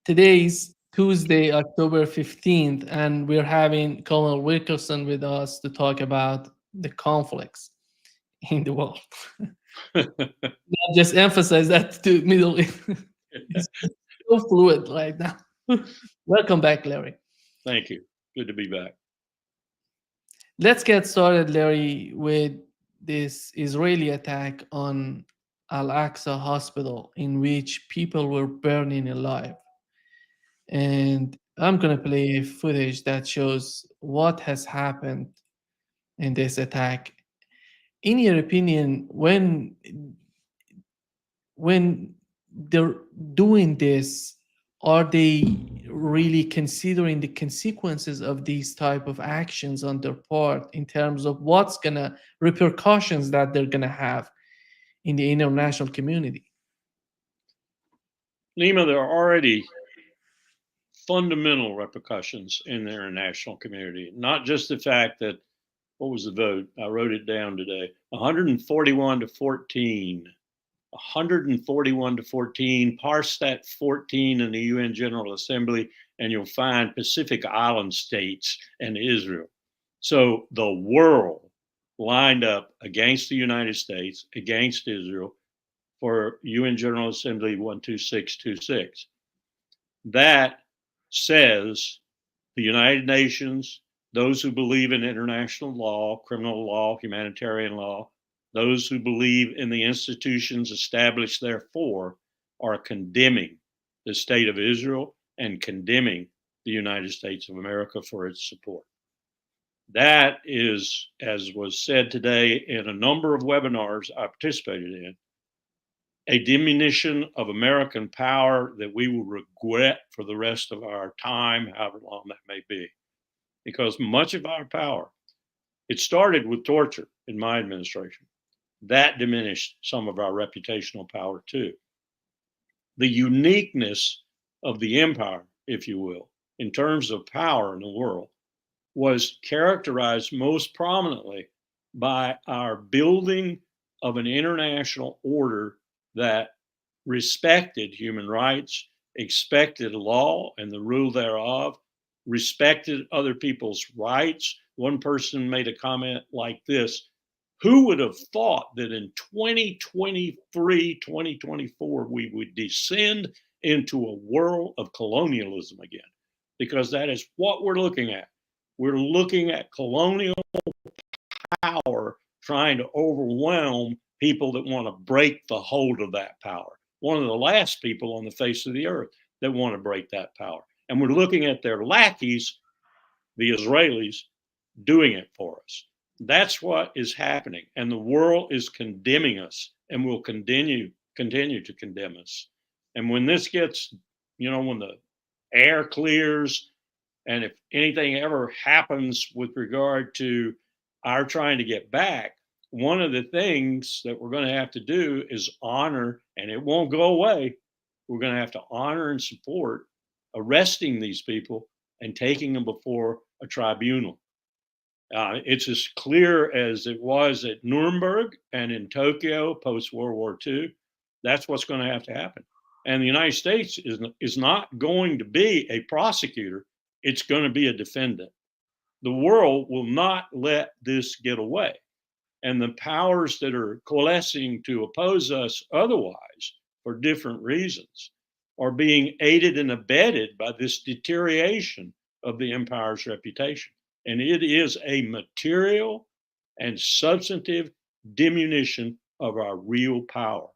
Today's Tuesday, October 15th, and we're having Colin Wilkerson with us to talk about the conflicts in the world. I'll just emphasize that to Middle East. It's so fluid right now. Welcome back, Larry. Thank you. Good to be back. Let's get started, Larry, with this Israeli attack on Al-Aqsa Hospital in which people were burning alive. And I'm going to play footage that shows what has happened in this attack. In your opinion, when they're doing this, are they really considering the consequences of these type of actions on their part in terms of what's gonna repercussions that they're gonna have in the international community? Nima, there are already fundamental repercussions in the international community, not just the fact that, what was the vote? I wrote it down today, 141 to 14. 141 to 14, parse that 14 in the UN General Assembly, and you'll find Pacific Island states and Israel. So the world lined up against the United States, against Israel, for UN General Assembly 12626. That says the United Nations, those who believe in international law, criminal law, humanitarian law, those who believe in the institutions established therefore, are condemning the state of Israel and condemning the United States of America for its support. That is, as was said today in a number of webinars I participated in, a diminution of American power that we will regret for the rest of our time, however long that may be. Because much of our power, it started with torture in my administration. That diminished some of our reputational power too. The uniqueness of the empire, if you will, in terms of power in the world, was characterized most prominently by our building of an international order that respected human rights, expected law and the rule thereof, respected other people's rights. One person made a comment like this: who would have thought that in 2023, 2024, we would descend into a world of colonialism again? Because that is what we're looking at. We're looking at colonial power trying to overwhelm people that want to break the hold of that power. One of the last people on the face of the earth that want to break that power. And we're looking at their lackeys, the Israelis, doing it for us. That's what is happening. And the world is condemning us and will continue to condemn us. And when this gets, when the air clears, and if anything ever happens with regard to our trying to get back, one of the things that we're going to have to do is honor, and it won't go away. We're going to have to honor and support arresting these people and taking them before a tribunal. It's as clear as it was at Nuremberg and in Tokyo post World War II. That's what's going to have to happen. And the United States is not going to be a prosecutor. It's going to be a defendant. The world will not let this get away. And the powers that are coalescing to oppose us otherwise for different reasons are being aided and abetted by this deterioration of the empire's reputation. And it is a material and substantive diminution of our real power.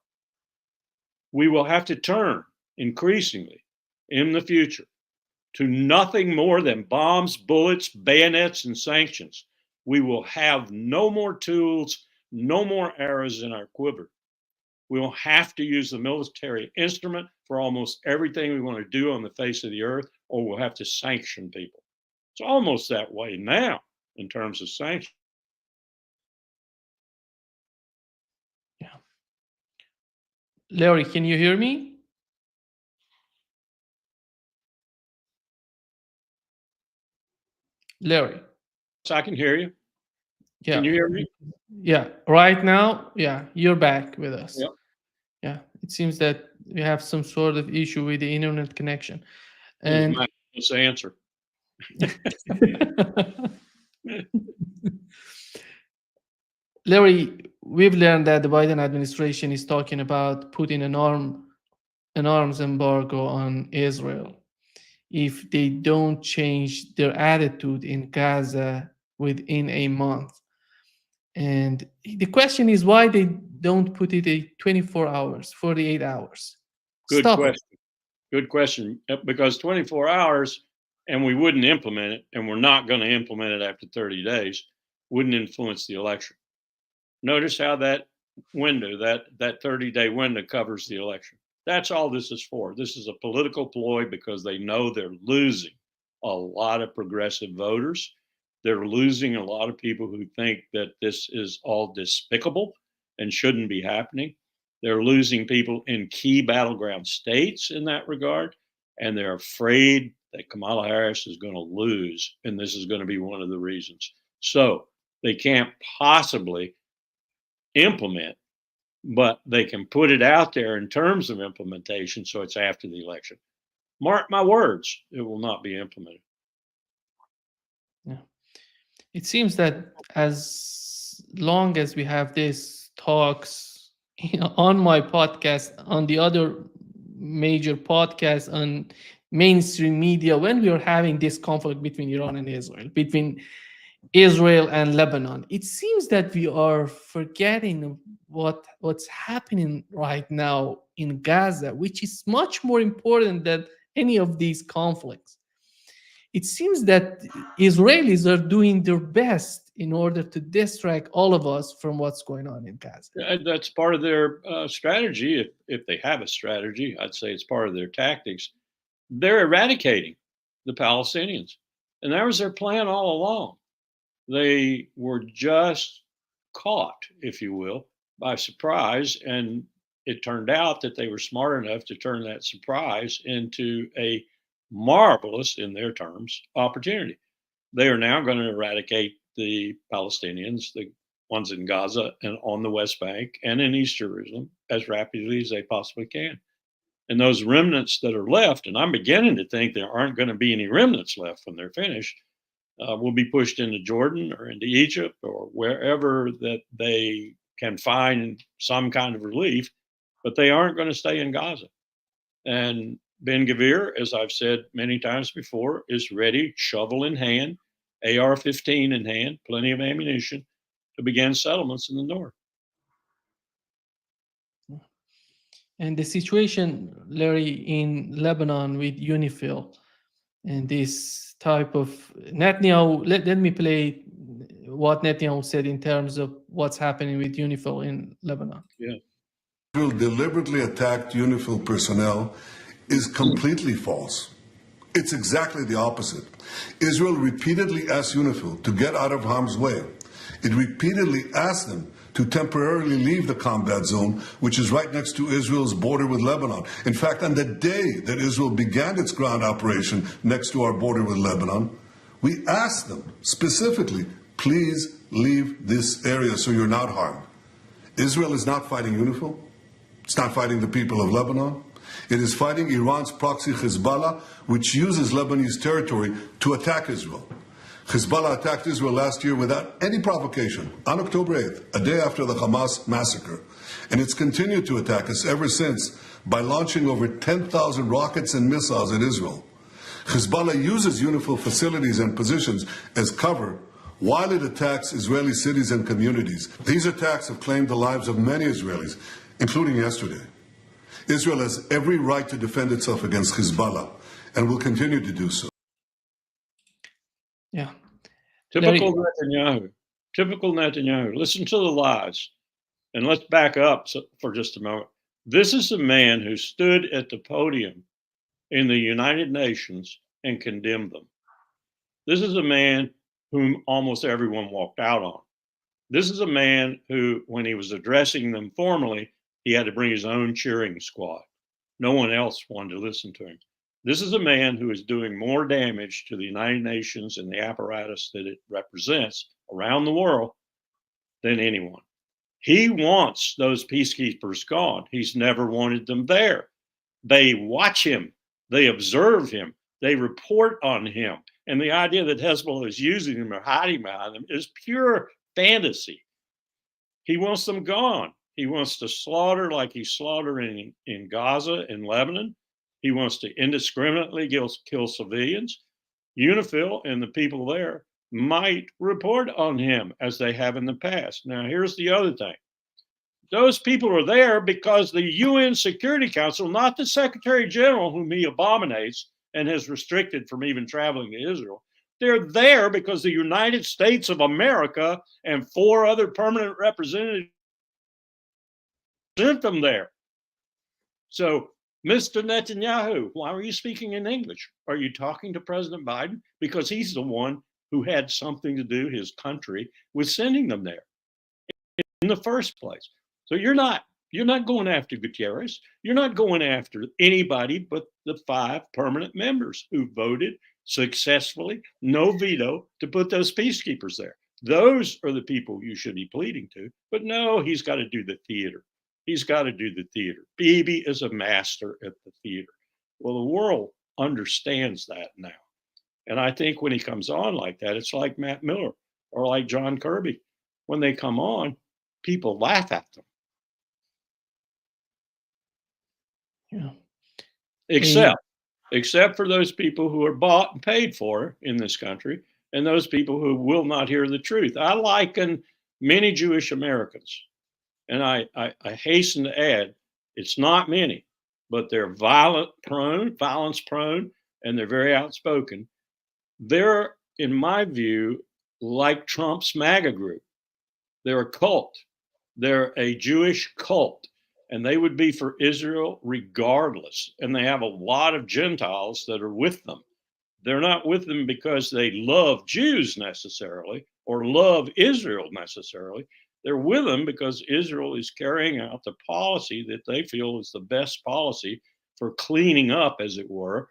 We will have to turn increasingly in the future to nothing more than bombs, bullets, bayonets, and sanctions. We will have no more tools, no more arrows in our quiver. We will have to use the military instrument for almost everything we want to do on the face of the earth, or we'll have to sanction people. It's almost that way now in terms of sanctions. Yeah. Larry, can you hear me? Larry. So I can hear you. Can Yeah. you hear me? Yeah. Right now, yeah, you're back with us. Yep. Yeah. It seems that we have some sort of issue with the internet connection. It was And my answer. Larry, we've learned that the Biden administration is talking about putting an arms embargo on Israel if they don't change their attitude in Gaza within a month. And the question is why they don't put it at 24 hours, 48 hours. Good Stop it. question. Good question. Because 24 hours and we wouldn't implement it, and we're not going to implement it after 30 days, wouldn't influence the election. Notice how that window, that 30-day window covers the election. That's all this is for. This is a political ploy because they know they're losing a lot of progressive voters. They're losing a lot of people who think that this is all despicable and shouldn't be happening. They're losing people in key battleground states in that regard, and they're afraid that Kamala Harris is going to lose, and this is going to be one of the reasons. So they can't possibly implement, but they can put it out there in terms of implementation so it's after the election. Mark my words, it will not be implemented. Yeah. It seems that as long as we have these talks on my podcast, on the other major podcasts, on mainstream media, when we are having this conflict between Iran and Israel, between Israel and Lebanon, it seems that we are forgetting what's happening right now in Gaza, which is much more important than any of these conflicts. It seems that Israelis are doing their best in order to distract all of us from what's going on in Gaza. That's part of their strategy. If they have a strategy, I'd say it's part of their tactics. They're eradicating the Palestinians, and that was their plan all along. They were just caught, if you will, by surprise. And it turned out that they were smart enough to turn that surprise into a marvelous, in their terms, opportunity. They are now going to eradicate the Palestinians, the ones in Gaza and on the West Bank and in East Jerusalem, as rapidly as they possibly can. And those remnants that are left, and I'm beginning to think there aren't going to be any remnants left when they're finished, will be pushed into Jordan or into Egypt or wherever that they can find some kind of relief, but they aren't going to stay in Gaza. And Ben Gavir, as I've said many times before, is ready, shovel in hand, AR-15 in hand, plenty of ammunition to begin settlements in the north. And the situation, Larry, in Lebanon with UNIFIL and this type of Netanyahu, let me play what Netanyahu said in terms of what's happening with UNIFIL in Lebanon. Yeah. Israel deliberately attacked UNIFIL personnel is completely false. It's exactly the opposite. Israel repeatedly asked UNIFIL to get out of harm's way. It repeatedly asked them to temporarily leave the combat zone, which is right next to Israel's border with Lebanon. In fact, on the day that Israel began its ground operation next to our border with Lebanon, we asked them specifically, please leave this area so you're not harmed. Israel is not fighting UNIFIL. It's not fighting the people of Lebanon. It is fighting Iran's proxy Hezbollah, which uses Lebanese territory to attack Israel. Hezbollah attacked Israel last year without any provocation on October 8th, a day after the Hamas massacre. And it's continued to attack us ever since by launching over 10,000 rockets and missiles at Israel. Hezbollah uses UNIFIL facilities and positions as cover while it attacks Israeli cities and communities. These attacks have claimed the lives of many Israelis, including yesterday. Israel has every right to defend itself against Hezbollah and will continue to do so. Yeah. Typical Netanyahu. Typical Netanyahu. Listen to the lies. And let's back up for just a moment. This is a man who stood at the podium in the United Nations and condemned them. This is a man whom almost everyone walked out on. This is a man who, when he was addressing them formally, he had to bring his own cheering squad. No one else wanted to listen to him. This is a man who is doing more damage to the United Nations and the apparatus that it represents around the world than anyone. He wants those peacekeepers gone. He's never wanted them there. They watch him, they observe him, they report on him. And the idea that Hezbollah is using them or hiding behind them is pure fantasy. He wants them gone. He wants to slaughter like he's slaughtering in Gaza and Lebanon. He wants to indiscriminately kill civilians. UNIFIL and the people there might report on him as they have in the past. Now, here's the other thing. Those people are there because the UN Security Council, not the Secretary General, whom he abominates and has restricted from even traveling to Israel, they're there because the United States of America and 4 other permanent representatives sent them there. So, Mr. Netanyahu, why are you speaking in English? Are you talking to President Biden? Because he's the one who had something to do, his country, with sending them there in the first place. So you're not going after Gutierrez. You're not going after anybody but the 5 permanent members who voted successfully, no veto, to put those peacekeepers there. Those are the people you should be pleading to. But no, he's got to do the theater. He's got to do the theater. Bibi is a master at the theater. Well, the world understands that now. And I think when he comes on like that, it's like Matt Miller or like John Kirby. When they come on, people laugh at them. Yeah. Except for those people who are bought and paid for in this country, and those people who will not hear the truth. I liken many Jewish Americans, and I hasten to add, it's not many, but they're violence prone, and they're very outspoken. They're, in my view, like Trump's MAGA group. They're a cult. They're a Jewish cult. And they would be for Israel regardless. And they have a lot of Gentiles that are with them. They're not with them because they love Jews necessarily or love Israel necessarily. They're with them because Israel is carrying out the policy that they feel is the best policy for cleaning up, as it were.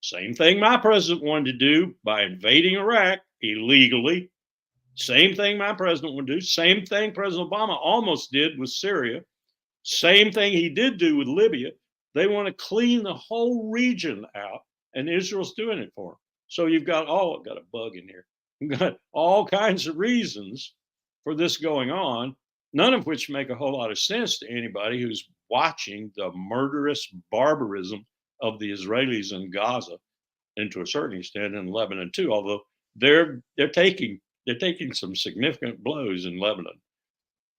Same thing my president wanted to do by invading Iraq illegally. Same thing my president would do. Same thing President Obama almost did with Syria. Same thing he did do with Libya. They want to clean the whole region out, and Israel's doing it for them. So you've got, I've got a bug in here. You've got all kinds of reasons for this going on, none of which make a whole lot of sense to anybody who's watching the murderous barbarism of the Israelis in Gaza, and to a certain extent in Lebanon too, although they're taking some significant blows in Lebanon.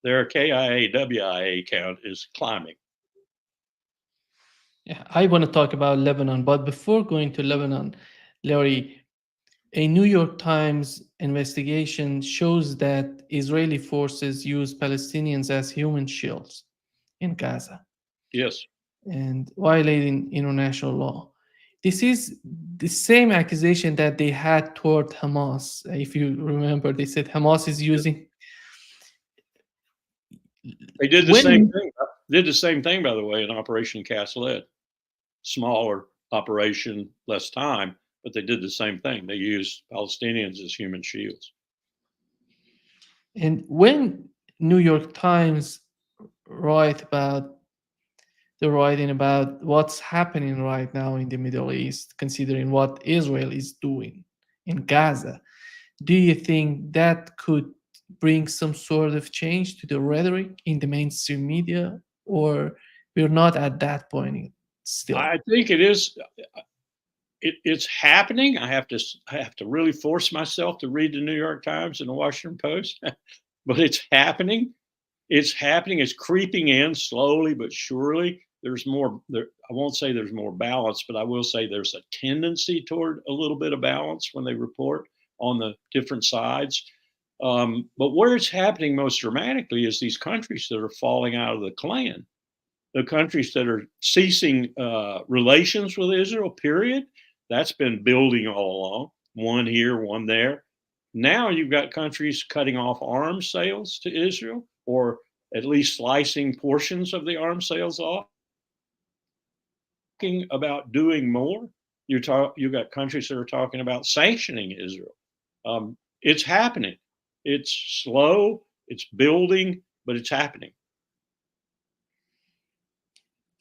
Their KIA-WIA count is climbing. Yeah, I want to talk about Lebanon, but before going to Lebanon, Larry, a New York Times investigation shows that Israeli forces use Palestinians as human shields in Gaza. Yes. And violating international law. This is the same accusation that they had toward Hamas. If you remember, they said Hamas is using. They did the same thing. Did the same thing, by the way, in Operation Cast Lead. Smaller operation, less time, but they did the same thing. They used Palestinians as human shields. And when New York Times writing about what's happening right now in the Middle East, considering what Israel is doing in Gaza, do you think that could bring some sort of change to the rhetoric in the mainstream media, or we're not at that point still? I think it is. It's happening. I have to really force myself to read the New York Times and the Washington Post, but it's happening. It's happening. It's creeping in slowly but surely. There's more. I won't say there's more balance, but I will say there's a tendency toward a little bit of balance when they report on the different sides. But where it's happening most dramatically is these countries that are falling out of the clan, the countries that are ceasing relations with Israel, period. That's been building all along, one here, one there. Now you've got countries cutting off arms sales to Israel, or at least slicing portions of the arms sales off. Talking about doing more. You've got countries that are talking about sanctioning Israel. It's happening. It's slow, It's building, but it's happening.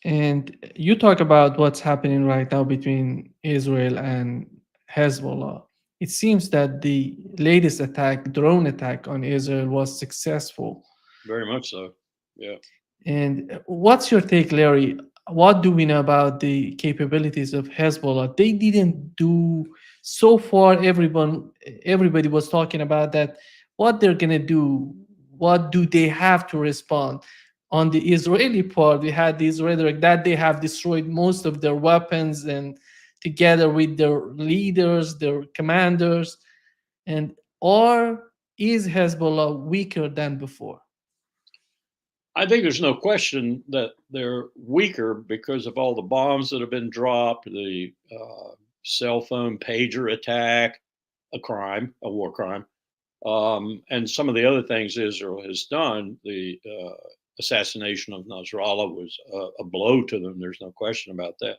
And you talk about what's happening right now between Israel and Hezbollah. It seems that the latest attack, drone attack on Israel, was successful. Very much so. Yeah. And what's your take, Larry? What do we know about the capabilities of Hezbollah? They didn't do so far. Everybody was talking about that. What they're gonna do? What do they have to respond? On the Israeli part, we had this rhetoric that they have destroyed most of their weapons, and together with their leaders, their commanders, and or is Hezbollah weaker than before? I think there's no question that they're weaker because of all the bombs that have been dropped, the cell phone pager attack, a crime, a war crime, and some of the other things Israel has done. The assassination of Nasrallah was a blow to them. There's no question about that.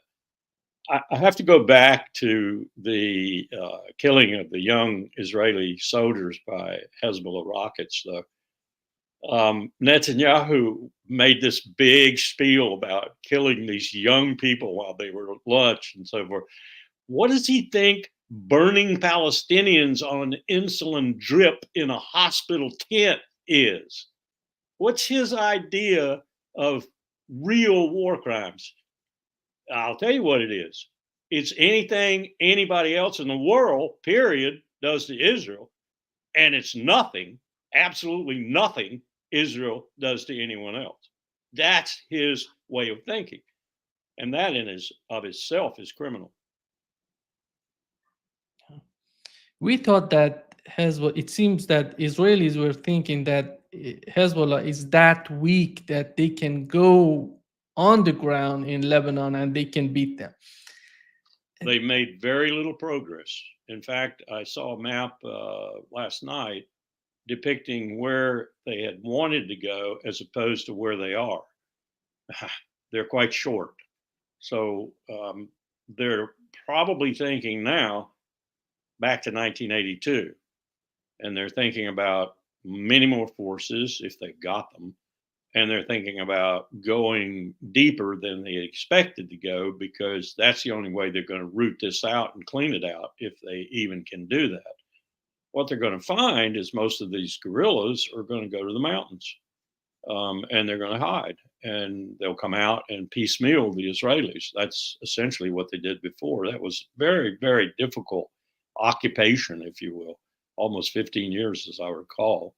I have to go back to the killing of the young Israeli soldiers by Hezbollah rockets, though. Netanyahu made this big spiel about killing these young people while they were at lunch and so forth. What does he think burning Palestinians on insulin drip in a hospital tent is? What's his idea of real war crimes? I'll tell you what it is. It's anything anybody else in the world, period, does to Israel, and it's nothing, absolutely nothing Israel does to anyone else. That's his way of thinking. And that of itself is criminal. We thought that Hezbollah, it seems that Israelis were thinking that Hezbollah is that weak that they can go on the ground in Lebanon and they can beat them. They made very little progress. In fact, I saw a map last night depicting where they had wanted to go as opposed to where they are. They're quite short. So they're probably thinking now back to 1982. And they're thinking about many more forces if they've got them. And they're thinking about going deeper than they expected to go, because that's the only way they're going to root this out and clean it out, if they even can do that. What they're going to find is most of these guerrillas are going to go to the mountains, and they're going to hide, and they'll come out and piecemeal the Israelis. That's essentially what they did before. That was very, very difficult occupation, if you will, almost 15 years, as I recall.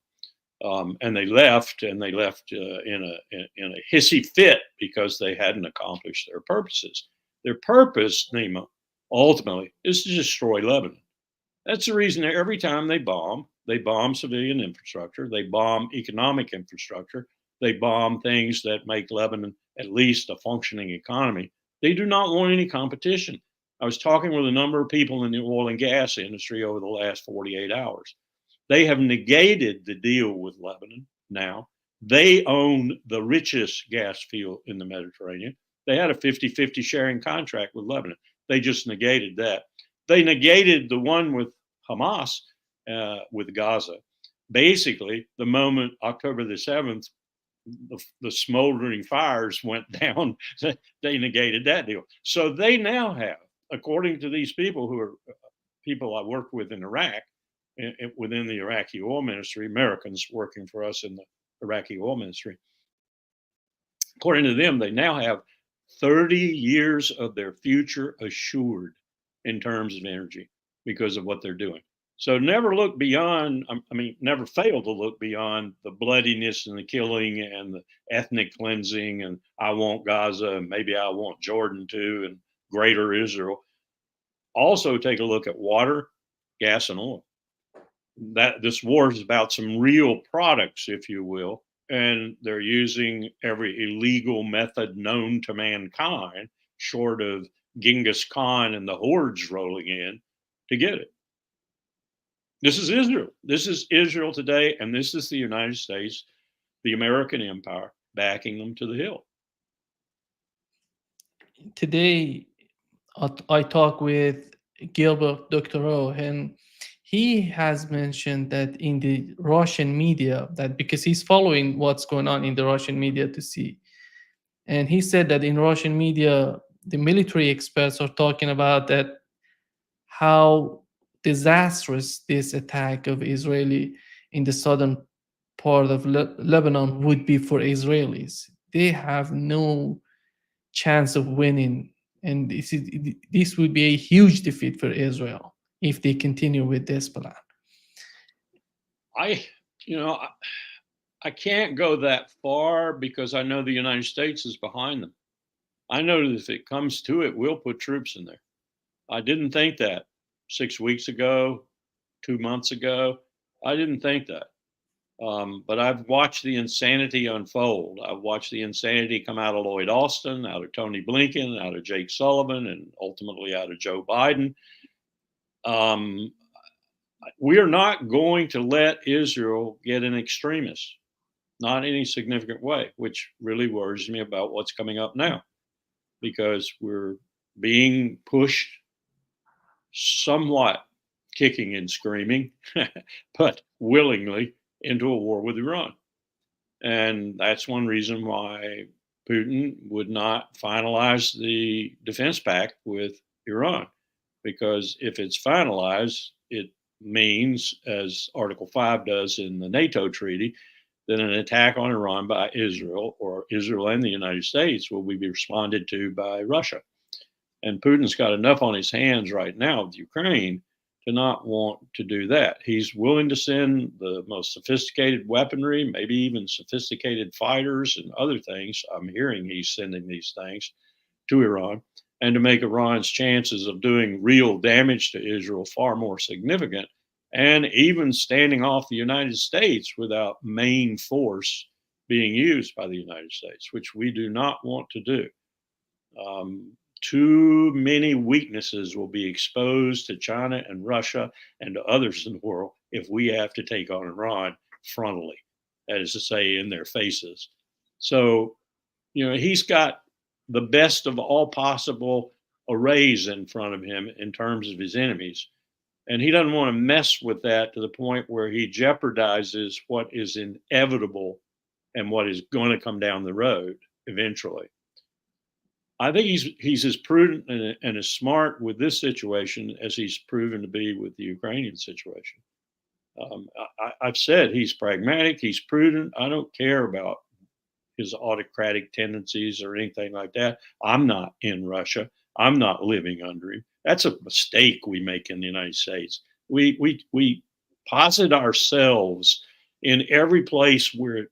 And they left in a hissy fit because they hadn't accomplished their purposes. Their purpose, Nima, ultimately, is to destroy Lebanon. That's the reason that every time they bomb civilian infrastructure, they bomb economic infrastructure, they bomb things that make Lebanon at least a functioning economy. They do not want any competition. I was talking with a number of people in the oil and gas industry over the last 48 hours. They have negated the deal with Lebanon now. They own the richest gas field in the Mediterranean. They had a 50-50 sharing contract with Lebanon. They just negated that. They negated the one with Hamas, with Gaza. Basically, the moment October the 7th, the smoldering fires went down, they negated that deal. So they now have, according to these people who are people I worked with in Iraq, within the Iraqi oil ministry, Americans working for us in the Iraqi oil ministry, according to them, they now have 30 years of their future assured in terms of energy because of what they're doing. So never look beyond, never fail to look beyond the bloodiness and the killing and the ethnic cleansing, and I want Gaza, and maybe I want Jordan too, and greater Israel. Also take a look at water, gas, and oil. That this war is about some real products, if you will, and they're using every illegal method known to mankind, short of Genghis Khan and the hordes rolling in, to get it. This is Israel. This is Israel today, and this is the United States, the American empire, backing them to the hill. Today, I talk with Gilbert Doctorow, and he has mentioned that in the Russian media, that because he's following what's going on in the Russian media to see, and he said that in Russian media, the military experts are talking about that how disastrous this attack of Israeli in the southern part of Lebanon would be for Israelis. They have no chance of winning, and this would be a huge defeat for Israel if they continue with this plan. I, you know, I can't go that far because I know the United States is behind them. I know that if it comes to it, we'll put troops in there. I didn't think that 6 weeks ago, 2 months ago. I didn't think that. But I've watched the insanity unfold. I've watched the insanity come out of Lloyd Austin, out of Tony Blinken, out of Jake Sullivan, and ultimately out of Joe Biden. We are not going to let Israel get an extremist, not in any significant way, which really worries me about what's coming up now, because we're being pushed somewhat kicking and screaming, but willingly into a war with Iran. And that's one reason why Putin would not finalize the defense pact with Iran, because if it's finalized, it means, as Article 5 does in the NATO treaty, that an attack on Iran by Israel, or Israel and the United States, will be responded to by Russia. And Putin's got enough on his hands right now with Ukraine to not want to do that. He's willing to send the most sophisticated weaponry, maybe even sophisticated fighters and other things. I'm hearing he's sending these things to Iran, and to make Iran's chances of doing real damage to Israel far more significant, and even standing off the United States without main force being used by the United States, which we do not want to do. Too many weaknesses will be exposed to China and Russia and to others in the world if we have to take on Iran frontally, that is to say, in their faces. So, he's got the best of all possible arrays in front of him in terms of his enemies. And he doesn't want to mess with that to the point where he jeopardizes what is inevitable and what is going to come down the road eventually. I think he's as prudent and as smart with this situation as he's proven to be with the Ukrainian situation. I've said he's pragmatic, he's prudent. I don't care about his autocratic tendencies or anything like that. I'm not in Russia. I'm not living under him. That's a mistake we make in the United States. We posit ourselves in every place we're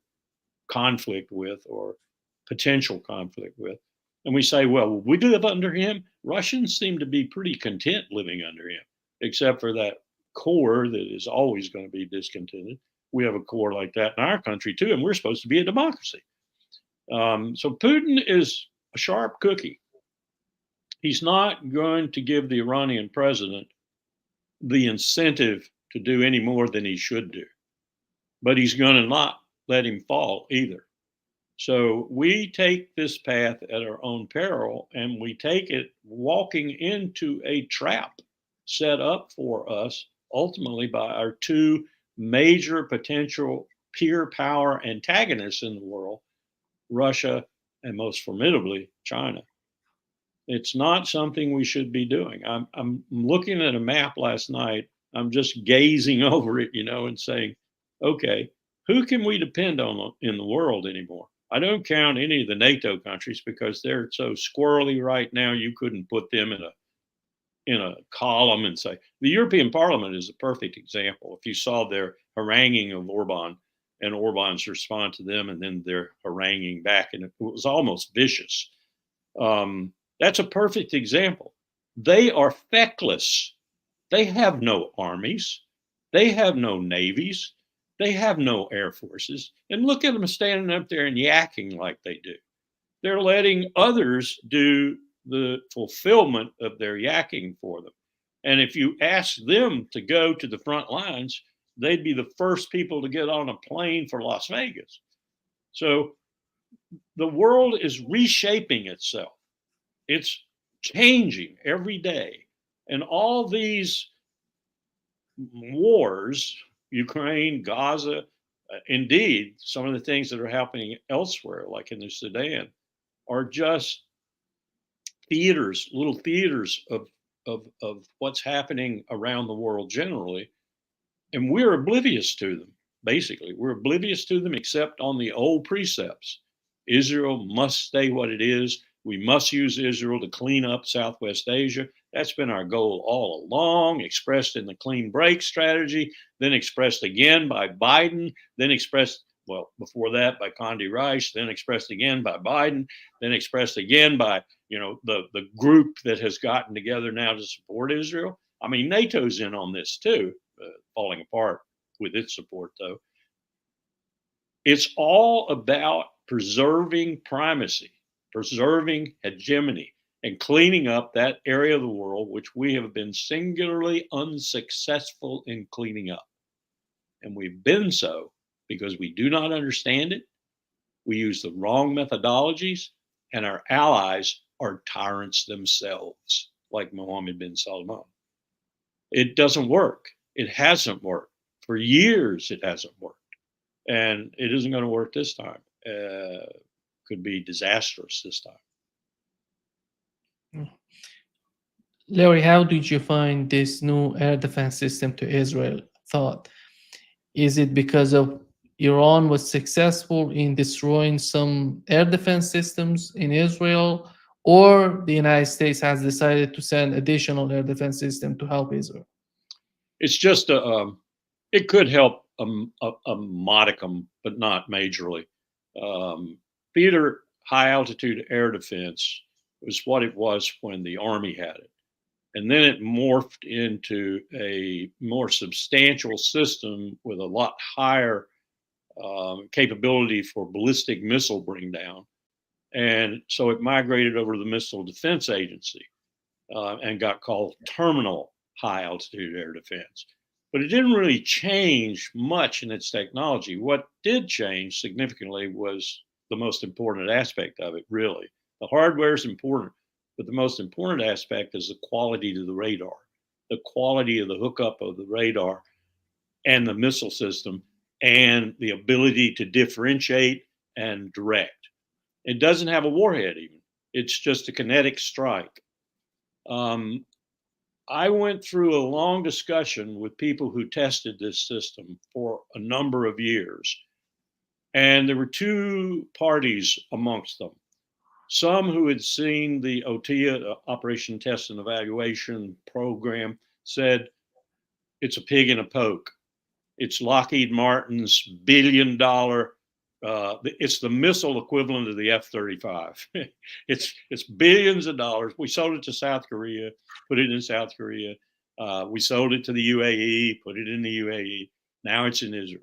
conflict with or potential conflict with. And we say, well, we live under him. Russians seem to be pretty content living under him, except for that core that is always going to be discontented. We have a core like that in our country too, and we're supposed to be a democracy. So Putin is a sharp cookie. He's not going to give the Iranian president the incentive to do any more than he should do, but he's going to not let him fall either. So we take this path at our own peril, and we take it walking into a trap set up for us ultimately by our two major potential peer power antagonists in the world, Russia and most formidably China. It's not something we should be doing. I'm looking at a map last night. I'm just gazing over it, and saying, okay, who can we depend on in the world anymore? I don't count any of the NATO countries because they're so squirrely right now. You couldn't put them in a column and say the European Parliament is a perfect example. If you saw their haranguing of Orban and Orban's response to them, and then their haranguing back, and it was almost vicious. That's a perfect example. They are feckless. They have no armies. They have no navies. They have no air forces. And look at them standing up there and yakking like they do. They're letting others do the fulfillment of their yakking for them. And if you ask them to go to the front lines, they'd be the first people to get on a plane for Las Vegas. So the world is reshaping itself. It's changing every day. And all these wars, Ukraine, Gaza, indeed, some of the things that are happening elsewhere, like in the Sudan, are just theaters, little theaters of what's happening around the world generally. And we're oblivious to them, basically. We're oblivious to them except on the old precepts. Israel must stay what it is. We must use Israel to clean up Southwest Asia. That's been our goal all along, expressed in the clean break strategy, then expressed again by Biden, then expressed, well, before that by Condi Rice, then expressed again by Biden, then expressed again by, the group that has gotten together now to support Israel. I mean, NATO's in on this too, falling apart with its support though. It's all about preserving primacy, preserving hegemony, and cleaning up that area of the world which we have been singularly unsuccessful in cleaning up. And we've been so because we do not understand it, we use the wrong methodologies, and our allies are tyrants themselves, like Mohammed bin Salman. It doesn't work. It hasn't worked. For years, it hasn't worked. And it isn't going to work this time. Could be disastrous this time. Larry, how did you find this new air defense system to Israel thought? Is it because of Iran was successful in destroying some air defense systems in Israel, or the United States has decided to send additional air defense system to help Israel? It's just it could help a modicum, but not majorly. Theater high altitude air defense was what it was when the Army had it. And then it morphed into a more substantial system with a lot higher capability for ballistic missile bring down. And so it migrated over to the Missile Defense Agency and got called Terminal High Altitude Air Defense. But it didn't really change much in its technology. What did change significantly was the most important aspect of it, really. The hardware is important, but the most important aspect is the quality of the radar, the quality of the hookup of the radar and the missile system, and the ability to differentiate and direct. It doesn't have a warhead even. It's just a kinetic strike. I went through a long discussion with people who tested this system for a number of years. And there were two parties amongst them. Some who had seen the OTIA, the Operation Test and Evaluation program, said it's a pig in a poke. It's Lockheed Martin's billion-dollar. It's the missile equivalent of the F-35. It's billions of dollars. We sold it to South Korea, put it in South Korea. We sold it to the UAE, put it in the UAE. Now it's in Israel.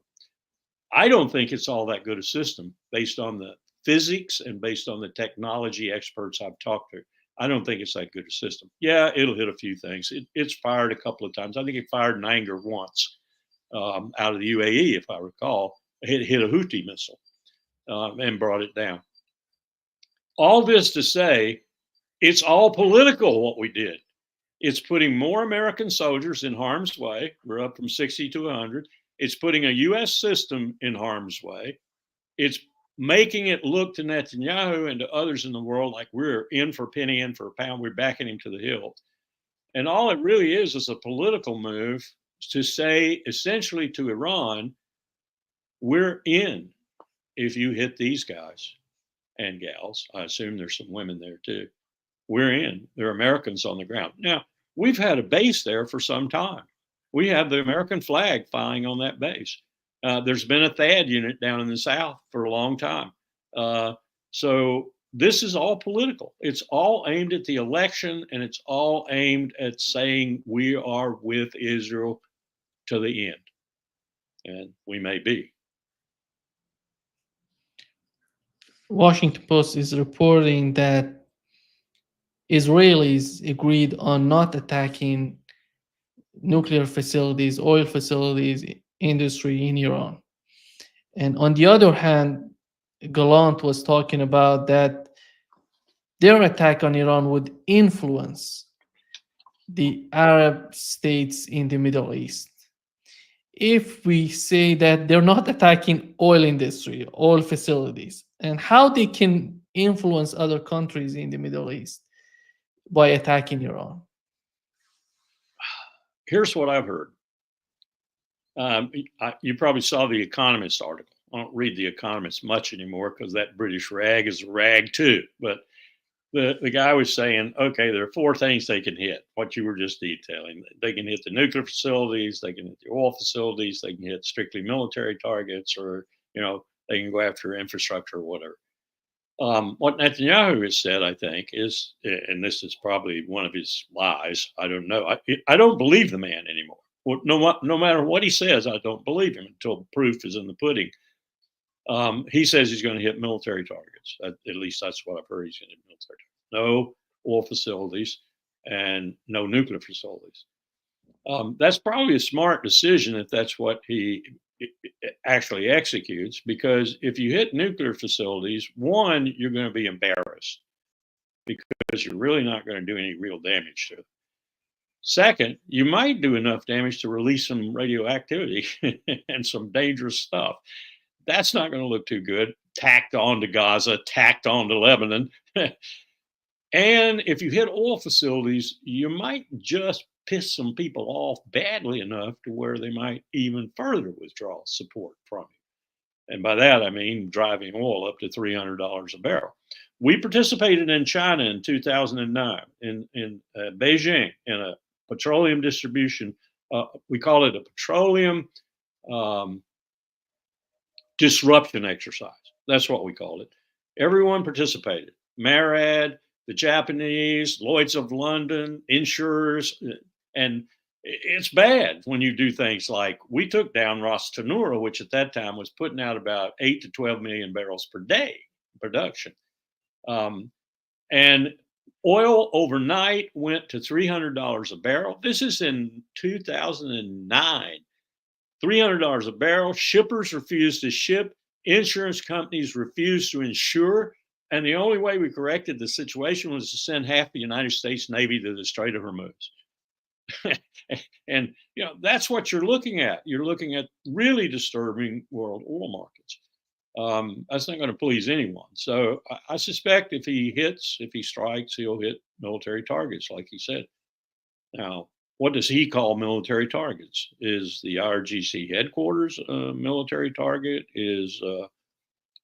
I don't think it's all that good a system based on the physics and based on the technology experts I've talked to. I don't think it's that good a system. Yeah, it'll hit a few things. It's fired a couple of times. I think it fired in anger once out of the UAE, if I recall. It hit a Houthi missile and brought it down. All this to say, it's all political what we did. It's putting more American soldiers in harm's way. We're up from 60 to 100. It's putting a U.S. system in harm's way. It's making it look to Netanyahu and to others in the world like we're in for a penny, in for a pound. We're backing him to the hilt. And all it really is a political move to say essentially to Iran, we're in if you hit these guys and gals. I assume there's some women there too. We're in. There are Americans on the ground. Now, we've had a base there for some time. We have the American flag flying on that base. There's been a THAAD unit down in the South for a long time. So this is all political. It's all aimed at the election, and it's all aimed at saying we are with Israel to the end. And we may be. Washington Post is reporting that Israelis agreed on not attacking nuclear facilities, oil facilities, industry in Iran. And on the other hand, Gallant was talking about that their attack on Iran would influence the Arab states in the Middle East. if we say that they're not attacking oil industry, oil facilities, and how they can influence other countries in the Middle East by attacking Iran? Here's what I've heard. You probably saw the Economist article. I don't read the Economist much anymore because that British rag is a rag too. But the guy was saying, okay, there are four things they can hit, what you were just detailing. They can hit the nuclear facilities, they can hit the oil facilities, they can hit strictly military targets, or, they can go after infrastructure or whatever. What Netanyahu has said, I think, is, and this is probably one of his lies, I don't know. I don't believe the man anymore. No matter what he says, I don't believe him until proof is in the pudding. He says he's going to hit military targets. At least that's what I've heard. He's going to hit military targets. No oil facilities and no nuclear facilities. That's probably a smart decision if that's what he actually executes, because if you hit nuclear facilities, one, you're going to be embarrassed because you're really not going to do any real damage to it. Second, you might do enough damage to release some radioactivity and some dangerous stuff. That's not going to look too good. Tacked on to Gaza, tacked on to Lebanon. And if you hit oil facilities, you might just piss some people off badly enough to where they might even further withdraw support from you. And by that, I mean driving oil up to $300 a barrel. We participated in China in 2009 in Beijing in a petroleum distribution. We call it a petroleum disruption exercise. That's what we called it. Everyone participated. MARAD, the Japanese, Lloyd's of London, insurers, and it's bad when you do things like we took down Ras Tanura, which at that time was putting out about 8 to 12 million barrels per day production. And oil overnight went to $300 a barrel. This is in 2009. $300 a barrel. Shippers refused to ship. Insurance companies refused to insure. And the only way we corrected the situation was to send half the United States Navy to the Strait of Hormuz. And, that's what you're looking at. You're looking at really disturbing world oil markets. That's not going to please anyone. So I suspect if he strikes, he'll hit military targets, like he said. Now, what does he call military targets? Is the IRGC headquarters a military target? Is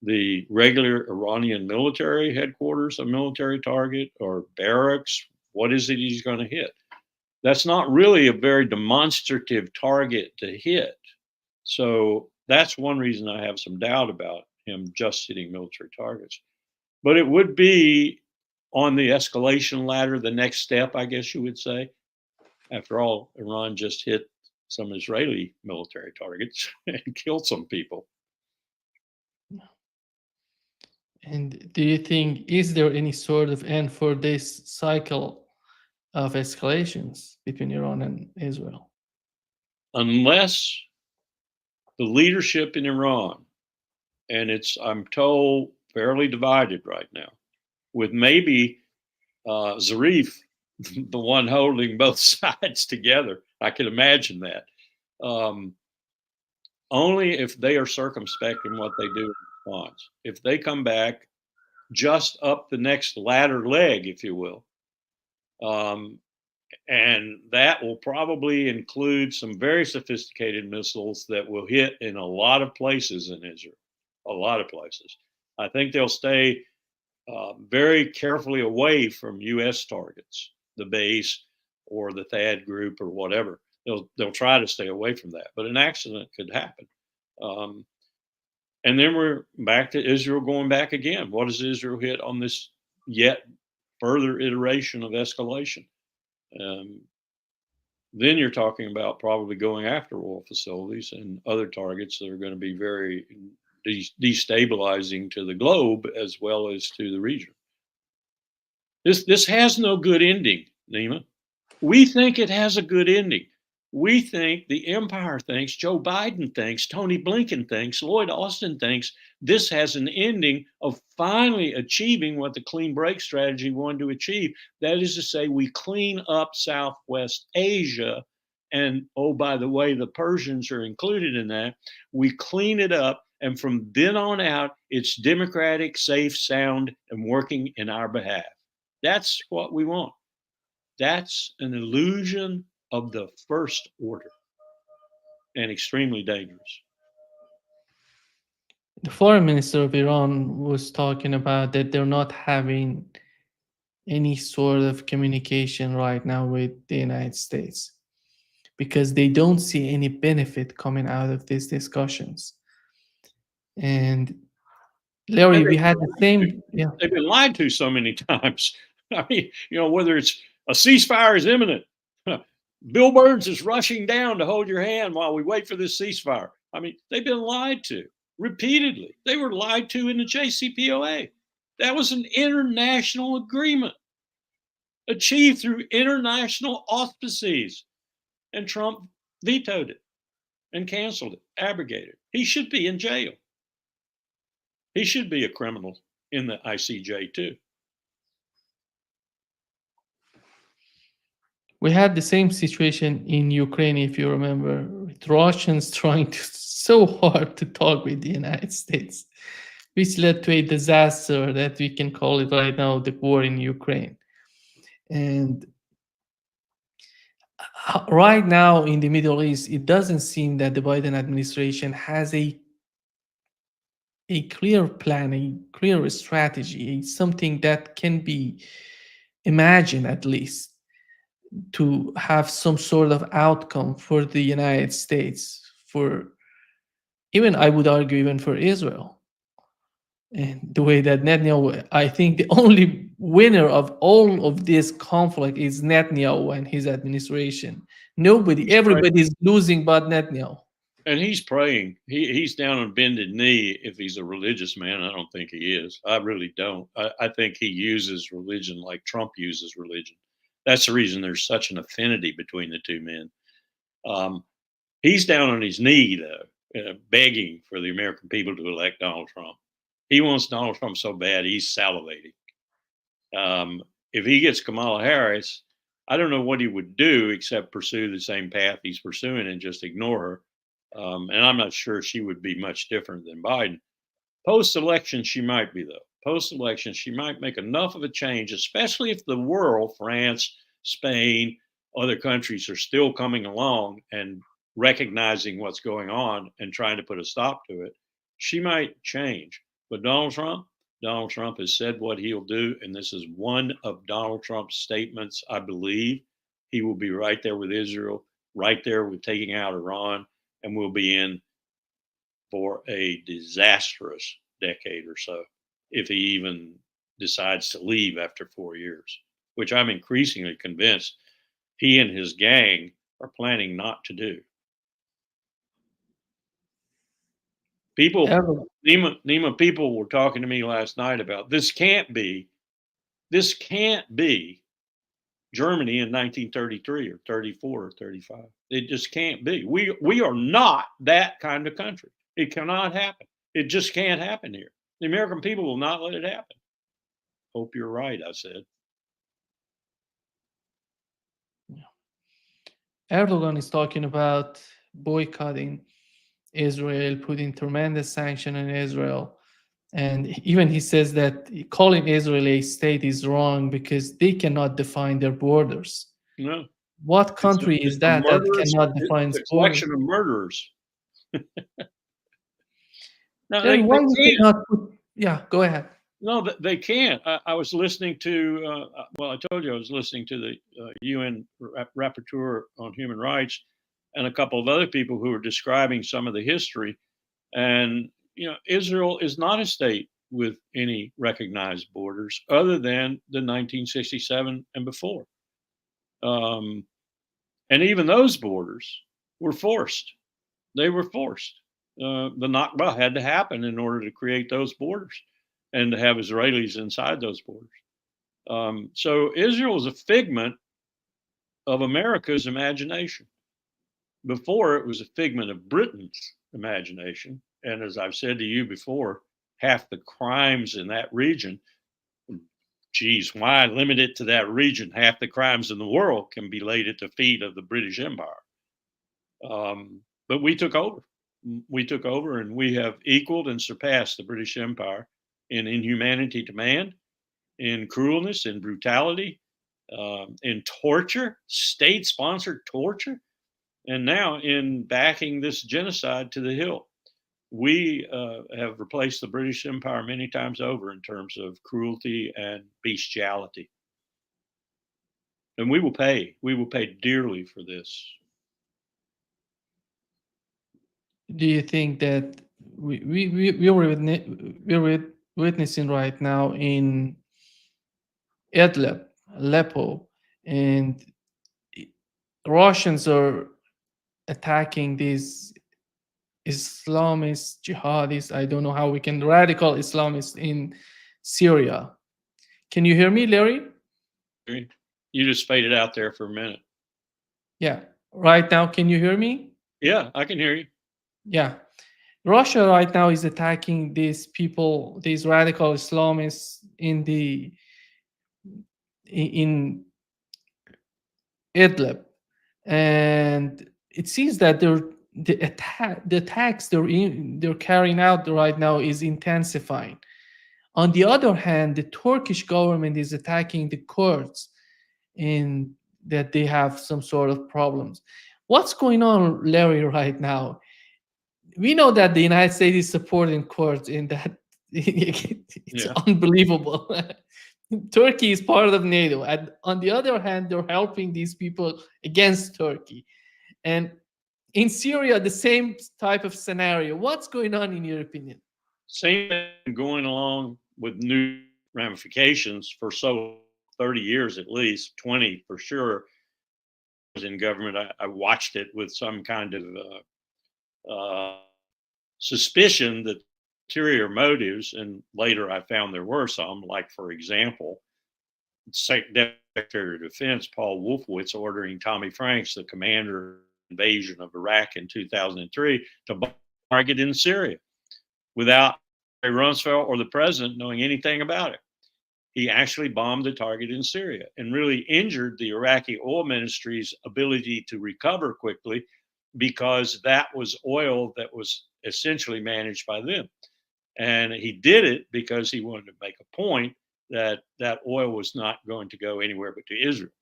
the regular Iranian military headquarters a military target, or barracks? What is it he's going to hit? That's not really a very demonstrative target to hit. So that's one reason I have some doubt about him just hitting military targets. But it would be on the escalation ladder, the next step, I guess you would say. After all, Iran just hit some Israeli military targets and killed some people. And do you think, is there any sort of end for this cycle of escalations between Iran and Israel? Unless the leadership in Iran, and it's, I'm told, fairly divided right now, with maybe Zarif, the one holding both sides together. I can imagine that. Only if they are circumspect in what they do in response. If they come back just up the next ladder leg, if you will, and that will probably include some very sophisticated missiles that will hit in a lot of places in Israel, a lot of places. I think they'll stay very carefully away from U.S. targets, the base or the THAAD group or whatever. They'll try to stay away from that, but an accident could happen. And then we're back to Israel going back again. What does Israel hit on this yet further iteration of escalation? Then you're talking about probably going after oil facilities and other targets that are going to be very destabilizing to the globe as well as to the region. This has no good ending, Nima. We think it has a good ending. We think the empire thinks, Joe Biden thinks, Tony Blinken thinks, Lloyd Austin thinks this has an ending of finally achieving what the clean break strategy wanted to achieve. That is to say, we clean up Southwest Asia And oh, by the way, the Persians are included in that. We clean it up. And from then on out, it's democratic, safe, sound, and working in our behalf. That's what we want. That's an illusion of the first order and extremely dangerous. The foreign minister of Iran was talking about that they're not having any sort of communication right now with the United States because they don't see any benefit coming out of these discussions. And Larry, we had the same, yeah. They've been lied to so many times. I mean, whether it's a ceasefire is imminent, Bill Burns is rushing down to hold your hand while we wait for this ceasefire. I mean, they've been lied to repeatedly. They were lied to in the JCPOA. That was an international agreement achieved through international auspices, and Trump vetoed it and canceled it, abrogated it. He should be in jail. He should be a criminal in the ICJ too. We had the same situation in Ukraine, if you remember, with Russians trying so hard to talk with the United States, which led to a disaster that we can call it right now the war in Ukraine. And right now in the Middle East, it doesn't seem that the Biden administration has a clear plan, a clear strategy, something that can be imagined at least to have some sort of outcome for the United States, for even, I would argue, even for Israel. And the way that Netanyahu, I think the only winner of all of this conflict is Netanyahu and his administration. Everybody's losing but Netanyahu. And he's praying. He's down on bended knee if he's a religious man. I don't think he is. I really don't. I think he uses religion like Trump uses religion. That's the reason there's such an affinity between the two men. He's down on his knee, though, begging for the American people to elect Donald Trump. He wants Donald Trump so bad, he's salivating. If he gets Kamala Harris, I don't know what he would do except pursue the same path he's pursuing and just ignore her. And I'm not sure she would be much different than Biden. Post-election, she might be, though. Post-election, she might make enough of a change, especially if the world, France, Spain, other countries are still coming along and recognizing what's going on and trying to put a stop to it. She might change. But Donald Trump has said what he'll do, and this is one of Donald Trump's statements, I believe. He will be right there with Israel, right there with taking out Iran, and we'll be in for a disastrous decade or so if he even decides to leave after 4 years, which I'm increasingly convinced he and his gang are planning not to do. NEMA people were talking to me last night about this can't be Germany in 1933 or 34 or 35. It just can't be. We are not that kind of country. It cannot happen. It just can't happen here. The American people will not let it happen. Hope you're right, I said. Erdogan is talking about boycotting Israel, putting tremendous sanction on Israel. And even he says that calling Israel a state is wrong because they cannot define their borders. No. What country is that cannot define its borders? It's a collection of murderers. No, they cannot put, yeah, go ahead. No, they can't. I was listening to, I told you I was listening to the UN Rapporteur on Human Rights and a couple of other people who were describing some of the history. And, Israel is not a state with any recognized borders other than the 1967 and before. And even those borders were forced. They were forced. The Nakba had to happen in order to create those borders and to have Israelis inside those borders. So Israel is a figment of America's imagination. Before, it was a figment of Britain's imagination. And as I've said to you before, half the crimes in that region, geez, why limit it to that region? Half the crimes in the world can be laid at the feet of the British Empire. But we took over. We took over, and we have equaled and surpassed the British Empire in inhumanity to man, in cruelness, in brutality, in torture, state-sponsored torture, and now in backing this genocide to the hilt. We have replaced the British Empire many times over in terms of cruelty and bestiality. And we will pay. We will pay dearly for this. Do you think that we're witnessing right now in Idlib, Aleppo, and Russians are attacking these Islamist jihadists? I don't know how we can radical Islamists in Syria. Can you hear me, Larry? You just faded out there for a minute. Yeah. Right now, can you hear me? Yeah, I can hear you. Yeah. Russia right now is attacking these people, these radical Islamists in Idlib, and it seems that the attacks they're carrying out right now is intensifying. On the other hand, the Turkish government is attacking the Kurds, in that they have some sort of problems. What's going on, Larry, right now? We know that the United States is supporting Kurds in that. It's unbelievable. Turkey is part of NATO, and on the other hand, they're helping these people against Turkey. And in Syria, the same type of scenario. What's going on in your opinion? Same thing going along with new ramifications for 30 years at least, 20 for sure. I was in government. I watched it with some kind of suspicion that ulterior motives, and later I found there were some. Like, for example, Secretary of Defense Paul Wolfowitz ordering Tommy Franks, the commander of the invasion of Iraq in 2003, to target in Syria without Rumsfeld or the president knowing anything about it. He actually bombed the target in Syria and really injured the Iraqi oil ministry's ability to recover quickly, because that was oil that was essentially managed by them. And he did it because he wanted to make a point that that oil was not going to go anywhere but to Israel.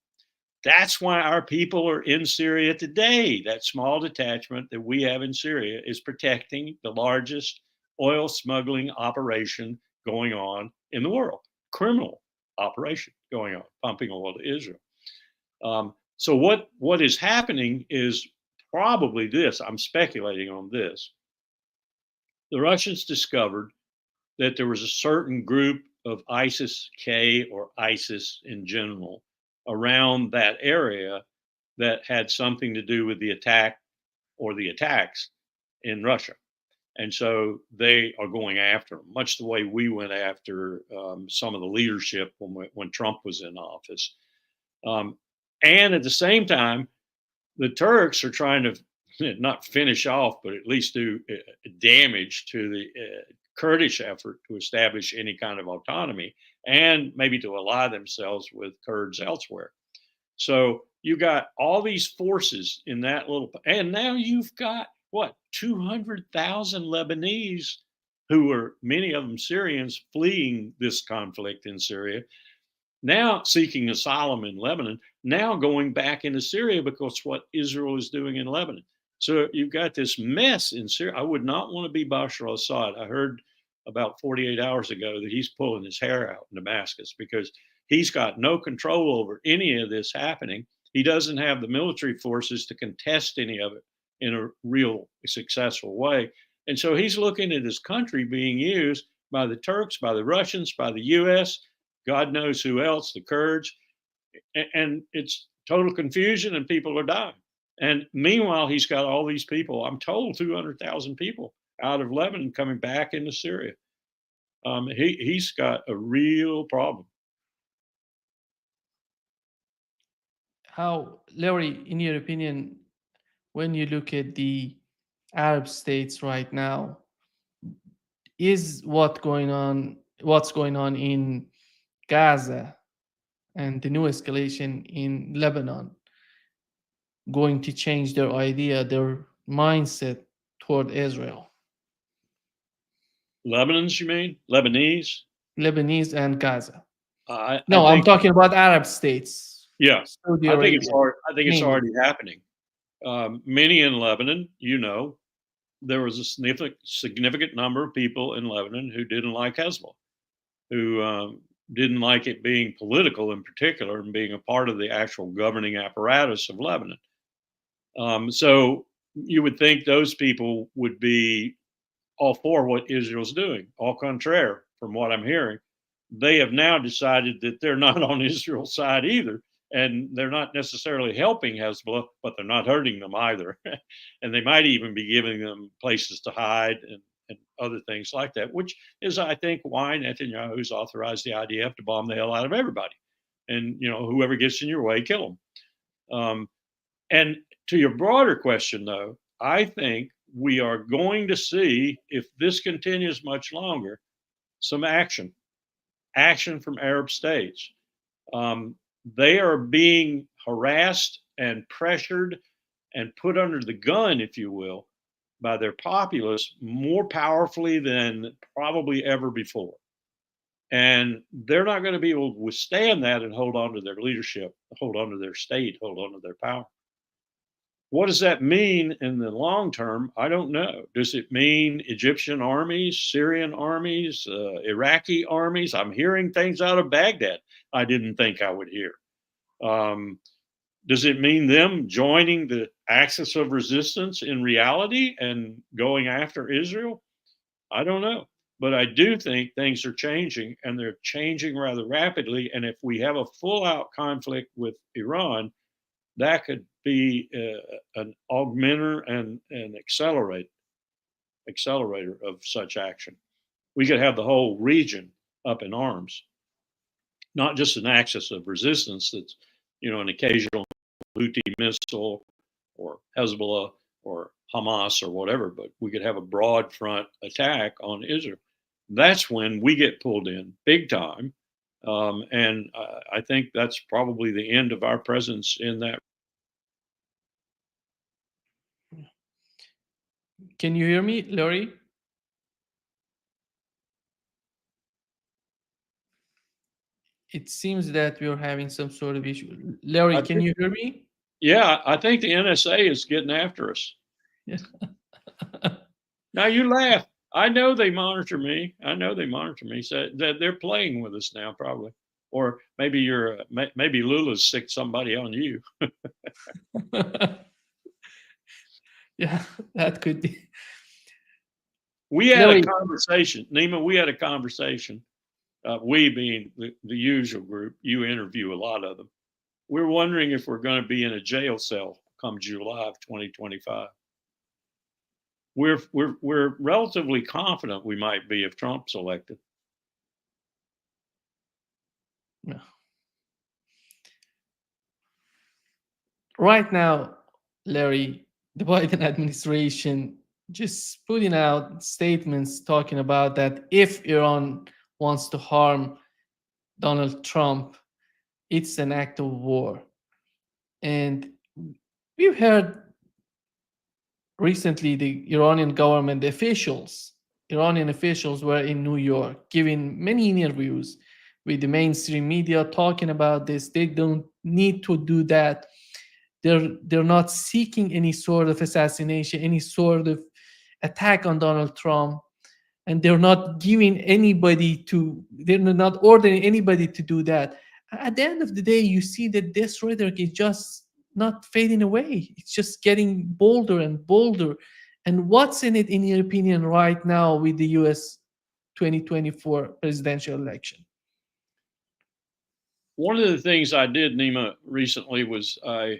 That's why our people are in Syria today. That small detachment that we have in Syria is protecting the largest oil smuggling operation going on in the world, criminal operation going on, pumping oil to Israel. So what is happening is probably this. I'm speculating on this. The Russians discovered that there was a certain group of ISIS-K or ISIS in general around that area that had something to do with the attack or the attacks in Russia. And so they are going after them, much the way we went after some of the leadership when Trump was in office. And at the same time, the Turks are trying to not finish off, but at least do damage to the Kurdish effort to establish any kind of autonomy, and maybe to ally themselves with Kurds elsewhere. So you got all these forces in that little, and now you've got what, 200,000 Lebanese, who are many of them Syrians, fleeing this conflict in Syria, now seeking asylum in Lebanon, now going back into Syria because what Israel is doing in Lebanon. So you've got this mess in Syria. I would not want to be Bashar al-Assad. I heard about 48 hours ago that he's pulling his hair out in Damascus because he's got no control over any of this happening. He doesn't have the military forces to contest any of it in a real successful way. And so he's looking at his country being used by the Turks, by the Russians, by the US, God knows who else, the Kurds, and it's total confusion and people are dying. And meanwhile, he's got all these people, I'm told 200,000 people out of Lebanon coming back into Syria. He's got a real problem. How, Larry, in your opinion, when you look at the Arab states right now, is what's going on in Gaza and the new escalation in Lebanon, going to change their idea, their mindset toward Israel? Lebanon's, you mean? Lebanese? Lebanese and Gaza. I No, I'm think, talking about Arab states. yeah, Saudi I think it's Arabia, hard. I think it's mainly. already happening. Many in Lebanon, you know, there was a significant number of people in Lebanon who didn't like Hezbollah, who didn't like it being political in particular and being a part of the actual governing apparatus of Lebanon. So you would think those people would be all for what Israel's doing. Au contraire, from what I'm hearing, they have now decided that they're not on Israel's side either. And they're not necessarily helping Hezbollah, but they're not hurting them either. And they might even be giving them places to hide and other things like that, which is, I think, why Netanyahu's authorized the IDF to bomb the hell out of everybody. And, you know, whoever gets in your way, kill them. And to your broader question, though, I think we are going to see, if this continues much longer, some action from Arab states. They are being harassed and pressured and put under the gun, if you will, by their populace more powerfully than probably ever before. And they're not going to be able to withstand that and hold on to their leadership, hold on to their state, hold on to their power. What does that mean in the long term? I don't know. Does it mean Egyptian armies, Syrian armies, Iraqi armies? I'm hearing things out of Baghdad I didn't think I would hear. Does it mean them joining the axis of resistance in reality and going after Israel? I don't know. But I do think things are changing, and they're changing rather rapidly. And if we have a full out conflict with Iran, that could be an augmenter and an accelerator of such action. We could have the whole region up in arms, not just an axis of resistance that's, you know, an occasional Houthi missile or Hezbollah or Hamas or whatever, but we could have a broad front attack on Israel. That's when we get pulled in big time. And I think that's probably the end of our presence in that. Can you hear me, Larry? It seems that we're having some sort of issue. Larry, can you hear me? Yeah, I think the NSA is getting after us. Yeah. Now you laugh. I know they monitor me. So that they're playing with us now, probably. Or maybe maybe Lula's sicked somebody on you. Yeah, that could be. We had Larry, a conversation, Nima. We had a conversation. We being the usual group. You interview a lot of them. We're wondering if we're going to be in a jail cell come July of 2025. We're relatively confident we might be if Trump's elected. no. Right now, Larry, the Biden administration just putting out statements talking about that if Iran wants to harm Donald Trump, it's an act of war. And we've heard recently the Iranian government Iranian officials were in New York giving many interviews with the mainstream media talking about this. They don't need to do that. They're not seeking any sort of assassination, any sort of attack on Donald Trump, and they're not ordering anybody to do that. At the end of the day, you see that this rhetoric is just not fading away. It's just getting bolder and bolder. And what's in it, in your opinion, right now with the US 2024 presidential election? One of the things I did, Nima, recently was I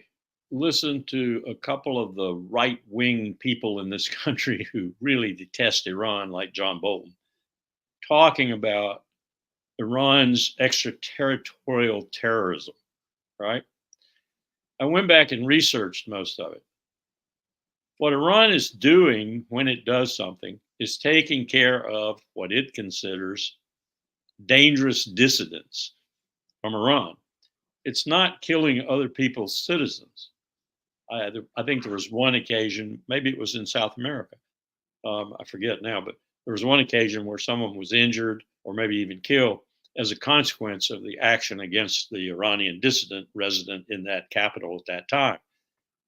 listened to a couple of the right-wing people in this country who really detest Iran, like John Bolton, talking about Iran's extraterritorial terrorism, right? I went back and researched most of it. What Iran is doing when it does something is taking care of what it considers dangerous dissidents from Iran. It's not killing other people's citizens. I think there was one occasion, maybe it was in South America. I forget now, but there was one occasion where someone was injured or maybe even killed as a consequence of the action against the Iranian dissident resident in that capital at that time.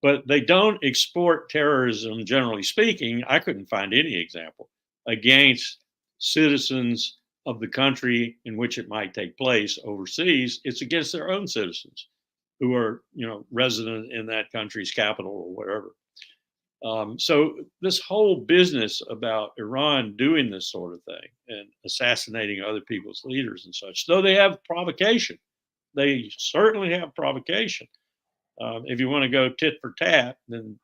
But they don't export terrorism, generally speaking. I couldn't find any example against citizens of the country in which it might take place overseas. It's against their own citizens who are, resident in that country's capital or whatever. So this whole business about Iran doing this sort of thing and assassinating other people's leaders and such, though they have provocation, they certainly have provocation. If you want to go tit for tat, then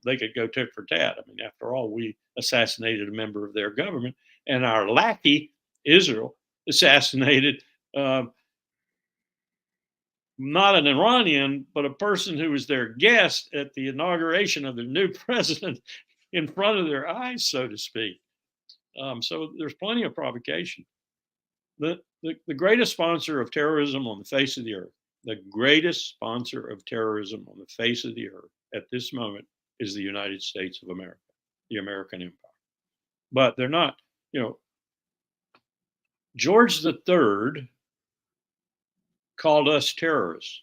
they could go tit for tat. I mean, after all, we assassinated a member of their government, and our lackey Israel assassinated not an Iranian, but a person who was their guest at the inauguration of the new president in front of their eyes, so to speak. So there's plenty of provocation. The greatest sponsor of terrorism on the face of the earth, the greatest sponsor of terrorism on the face of the earth at this moment is the United States of America, the American empire. But they're not, George III called us terrorists.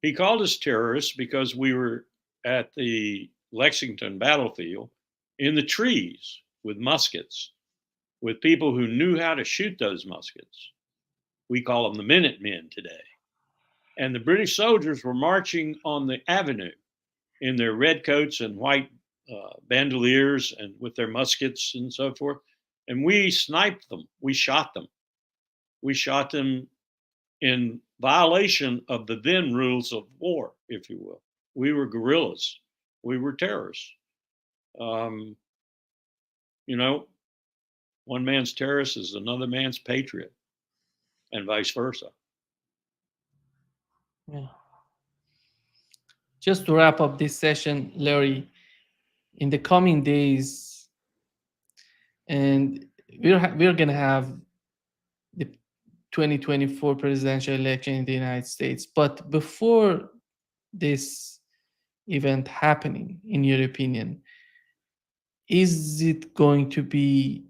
He called us terrorists because we were at the Lexington battlefield in the trees with muskets, with people who knew how to shoot those muskets. We call them the Minutemen today. And the British soldiers were marching on the avenue in their red coats and white bandoliers and with their muskets and so forth. And we sniped them. We shot them. We shot them in violation of the then rules of war, if you will. We were guerrillas. We were terrorists. One man's terrorist is another man's patriot, and vice versa. Yeah. Just to wrap up this session, Larry, in the coming days, and we're gonna have the 2024 presidential election in the United States. But before this event happening, in your opinion, is it going to be,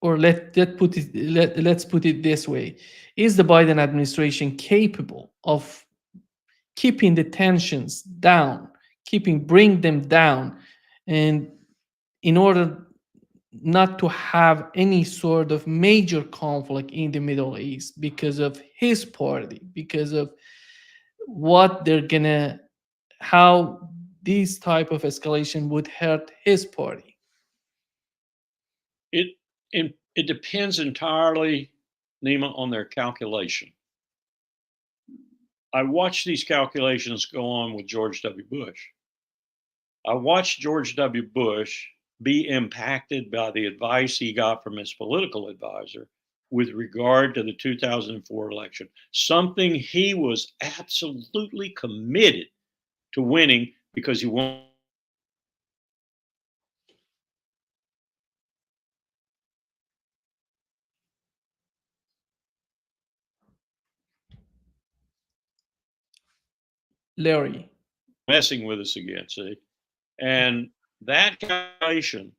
or let's put it this way, is the Biden administration capable of keeping the tensions down, bring them down, and in order not to have any sort of major conflict in the Middle East because of his party, because of what how this type of escalation would hurt his party? It depends entirely, Nima, on their calculation. I watched these calculations go on with George W. Bush. I watched George W. Bush be impacted by the advice he got from his political advisor with regard to the 2004 election, something he was absolutely committed to winning because he won. Larry. Messing with us again, see? And that calculation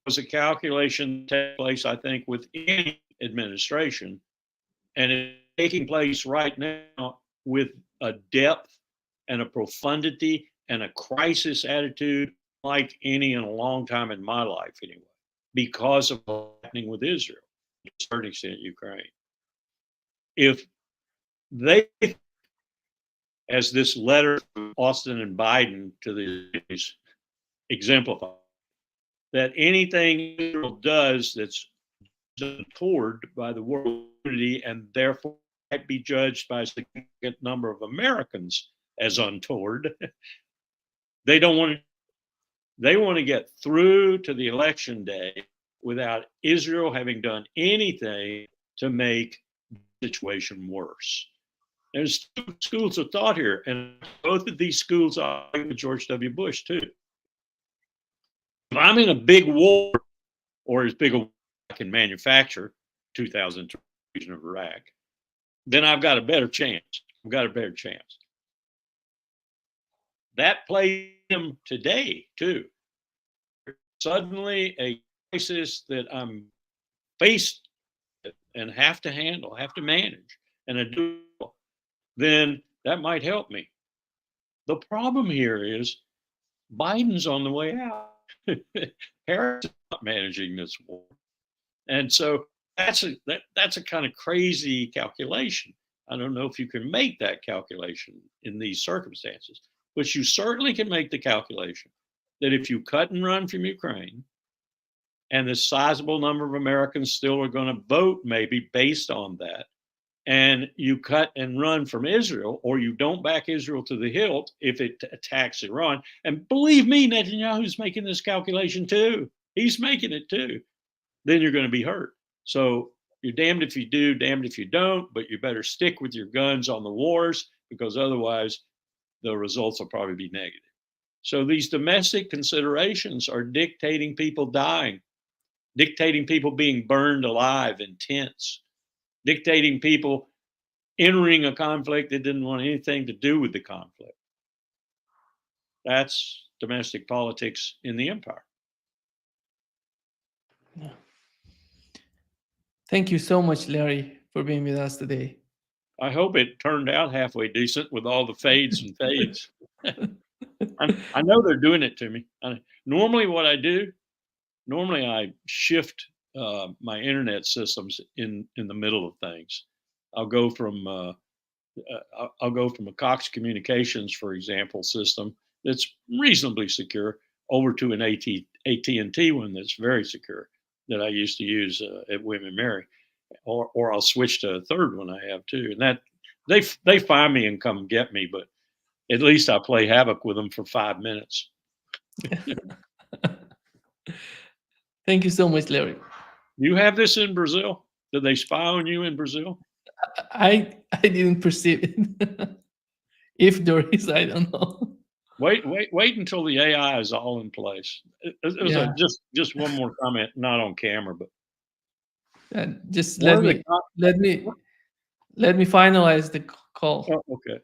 was a calculation that takes place, I think, with any administration. And it's taking place right now with a depth and a profundity and a crisis attitude like any in a long time in my life, anyway, because of what's happening with Israel, to a certain extent, Ukraine. If they, as this letter from Austin and Biden to the exemplify, that anything Israel does that's untoward by the world community and therefore might be judged by a significant number of Americans as untoward, they want to get through to the election day without Israel having done anything to make the situation worse. There's two schools of thought here, and both of these schools are with George W. Bush, too. If I'm in a big war, or as big a war I can manufacture, 2003 invasion of Iraq, then I've got a better chance. that plays him today too. Suddenly a crisis that I'm faced with and have to handle, have to manage, and then that might help me. The problem here is Biden's on the way out. Harris is not managing this war. And so that's a kind of crazy calculation. I don't know if you can make that calculation in these circumstances, but you certainly can make the calculation that if you cut and run from Ukraine, and the sizable number of Americans still are going to vote maybe based on that, and you cut and run from Israel, or you don't back Israel to the hilt if it attacks Iran. And believe me, Netanyahu's making this calculation too. He's making it too. Then you're going to be hurt. So you're damned if you do, damned if you don't, but you better stick with your guns on the wars, because otherwise the results will probably be negative. So these domestic considerations are dictating people dying, dictating people being burned alive in tents, dictating people entering a conflict that didn't want anything to do with the conflict. That's domestic politics in the empire. Yeah. Thank you so much, Larry, for being with us today. I hope it turned out halfway decent with all the fades and fades. I know they're doing it to me. Normally what I do, I shift my internet systems in the middle of things. I'll go from a Cox Communications, for example, system that's reasonably secure over to an AT&T one that's very secure that I used to use at William & Mary, or I'll switch to a third one I have too. And that they find me and come get me, but at least I play havoc with them for 5 minutes. Thank you so much, Larry. You have this in Brazil? Did they spy on you in Brazil? I didn't perceive it. If there is, I don't know. Wait until the AI is all in place. Yeah. Just one more comment, not on camera, but Just let me finalize the call. Oh, okay.